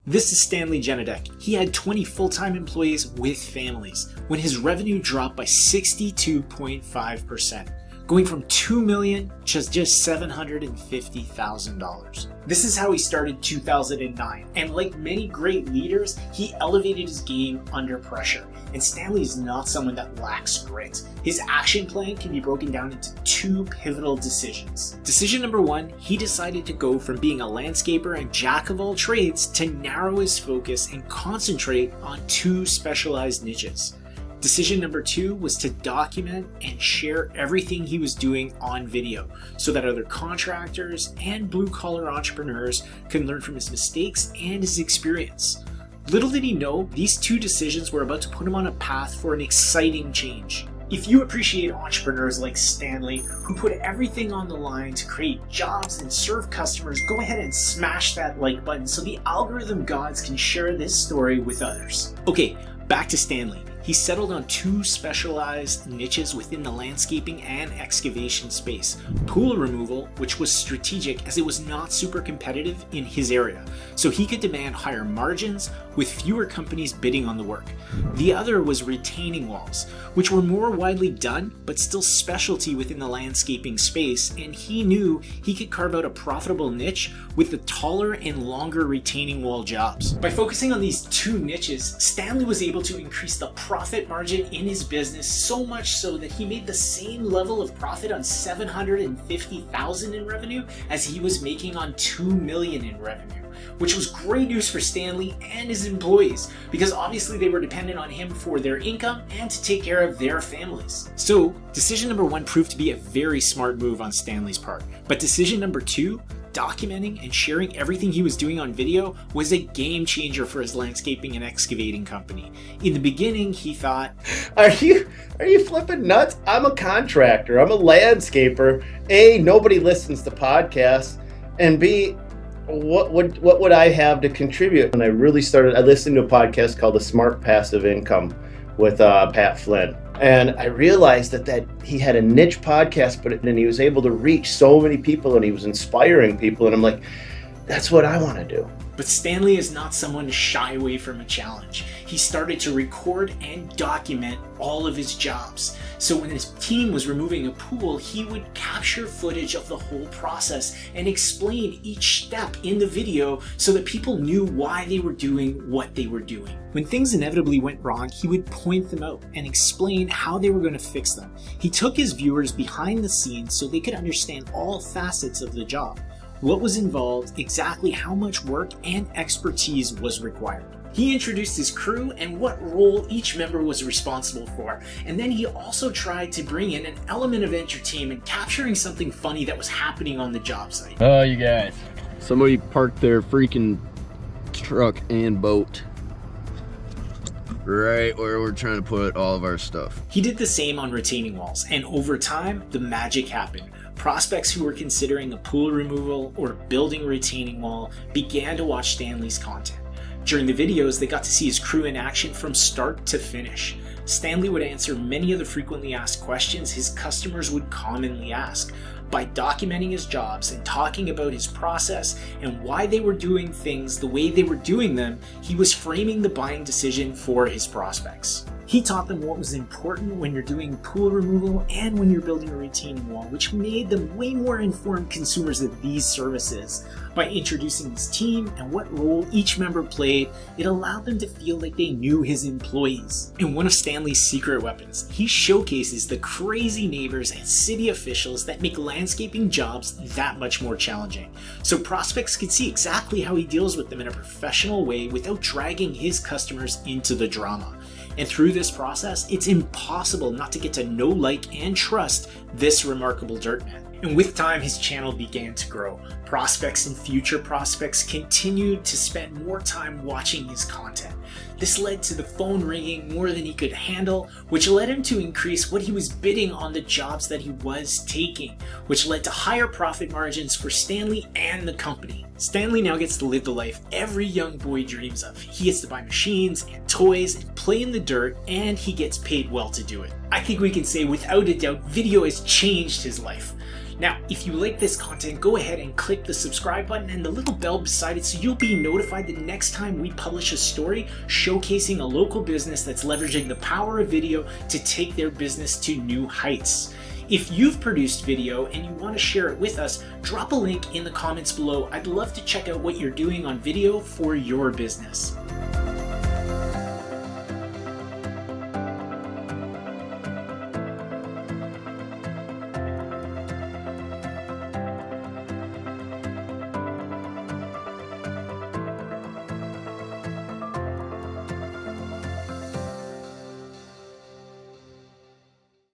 This is Stanley Genadek. He had 20 full-time employees with families when his revenue dropped by 62.5%, going from $2 million to just $750,000. This is how he started 2009, and like many great leaders, he elevated his game under pressure. And Stanley is not someone that lacks grit. His action plan can be broken down into two pivotal decisions. Decision number one, he decided to go from being a landscaper and jack of all trades to narrow his focus and concentrate on two specialized niches. Decision number two was to document and share everything he was doing on video so that other contractors and blue-collar entrepreneurs can learn from his mistakes and his experience. Little did he know, these two decisions were about to put him on a path for an exciting change. If you appreciate entrepreneurs like Stanley, who put everything on the line to create jobs and serve customers, go ahead and smash that like button so the algorithm gods can share this story with others. Okay, back to Stanley. He settled on two specialized niches within the landscaping and excavation space. Pool removal, which was strategic as it was not super competitive in his area, so he could demand higher margins with fewer companies bidding on the work. The other was retaining walls, which were more widely done but still specialty within the landscaping space, and he knew he could carve out a profitable niche with the taller and longer retaining wall jobs. By focusing on these two niches, Stanley was able to increase the profit margin in his business so much so that he made the same level of profit on $750,000 in revenue as he was making on $2 million in revenue, which was great news for Stanley and his employees because obviously they were dependent on him for their income and to take care of their families. So decision number one proved to be a very smart move on Stanley's part, but decision number two, documenting and sharing everything he was doing on video, was a game changer for his landscaping and excavating company. In the beginning, he thought, Are you flipping nuts? I'm a contractor. I'm a landscaper. A, nobody listens to podcasts. And B, what would I have to contribute? When I listened to a podcast called The Smart Passive Income with Pat Flynn. And I realized that he had a niche podcast, but then he was able to reach so many people and he was inspiring people. And I'm like, that's what I want to do. But Stanley is not someone to shy away from a challenge. He started to record and document all of his jobs. So when his team was removing a pool, he would capture footage of the whole process and explain each step in the video so that people knew why they were doing what they were doing. When things inevitably went wrong, he would point them out and explain how they were going to fix them. He took his viewers behind the scenes so they could understand all facets of the job. What was involved, exactly how much work and expertise was required. He introduced his crew and what role each member was responsible for, and then he also tried to bring in an element of entertainment, capturing something funny that was happening on the job site. Oh, you guys. Somebody parked their freaking truck and boat right where we're trying to put all of our stuff. He did the same on retaining walls, and over time, the magic happened. Prospects who were considering a pool removal or building a retaining wall began to watch Stanley's content. During the videos, they got to see his crew in action from start to finish. Stanley would answer many of the frequently asked questions his customers would commonly ask. By documenting his jobs and talking about his process and why they were doing things the way they were doing them, he was framing the buying decision for his prospects. He taught them what was important when you're doing pool removal and when you're building a retaining wall, which made them way more informed consumers of these services. By introducing his team and what role each member played, it allowed them to feel like they knew his employees. And one of Stanley's secret weapons, he showcases the crazy neighbors and city officials that make landscaping jobs that much more challenging. So prospects could see exactly how he deals with them in a professional way without dragging his customers into the drama. And through this process, it's impossible not to get to know, like, and trust this remarkable dirtman. And with time, his channel began to grow. Prospects and future prospects continued to spend more time watching his content. This led to the phone ringing more than he could handle, which led him to increase what he was bidding on the jobs that he was taking, which led to higher profit margins for Stanley and the company. Stanley now gets to live the life every young boy dreams of. He gets to buy machines and toys and play in the dirt, and he gets paid well to do it. I think we can say without a doubt, video has changed his life. Now, if you like this content, go ahead and click the subscribe button and the little bell beside it so you'll be notified the next time we publish a story showcasing a local business that's leveraging the power of video to take their business to new heights. If you've produced video and you want to share it with us, drop a link in the comments below. I'd love to check out what you're doing on video for your business.